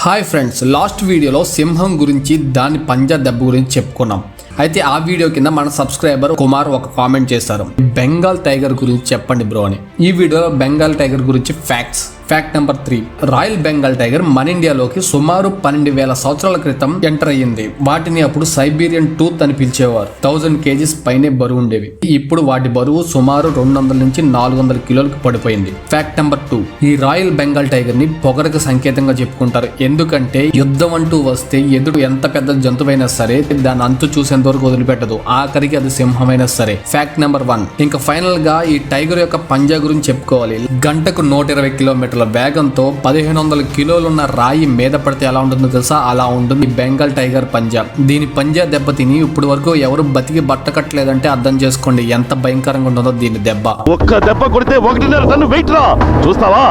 Hi friends, last వీడియోలో సింహం గురించి దాని పంజా దెబ్బ గురించి చెప్పుకున్నాం. అయితే ఆ వీడియో కింద మన సబ్స్క్రైబర్ కుమార్ ఒక కామెంట్ చేశారు, బెంగాల్ టైగర్ గురించి చెప్పండి బ్రో అని. ఈ వీడియోలో బెంగాల్ టైగర్ గురించి fact number 3. Royal Bengal tiger మన ఇండియాలోకి సుమారు 12,000 సంవత్సరాల క్రితం ఎంటర్ అయ్యింది. వాటిని అప్పుడు సైబీరియన్ టూత్ అని పిలిచేవారు. 1000 kgs పైనే బరువు ఉండేవి. ఇప్పుడు వాటి బరువు సుమారు 200 నుంచి 400 కిలోలకు పడిపోయింది. Fact number 2. ఈ రాయల్ బెంగాల్ టైగర్ ని పొగరకు సంకేతంగా చెప్పుకుంటారు. ఎందుకంటే యుద్ధం అంటూ వస్తే ఎదురు ఎంత పెద్ద జంతువైనా సరే దాని అంతు చూసేంత వరకు వదిలిపెట్టదు, ఆఖరికి అది సింహమైనా సరే. Fact number 1. ఇంకా ఫైనల్ గా ఈ టైగర్ యొక్క పంజా గురించి చెప్పుకోవాలి. గంటకు 120 కిలోమీటర్ల వేగంతో 1500 కిలోలున్న రాయి మీద పడితే ఎలా ఉంటుందో తెలుసా? అలా ఉంటుంది బెంగాల్ టైగర్ పంజా. దీని పంజా దెబ్బ తిని ఇప్పుడు వరకు ఎవరు బతికి బట్ట కట్టలేదంటే అర్థం చేసుకోండి ఎంత భయంకరంగా ఉంటుందో దీని దెబ్బ. ఒక్క దెబ్బ కొడితే 1.5 టన్ను వెయిట్ రా. చూస్తావా?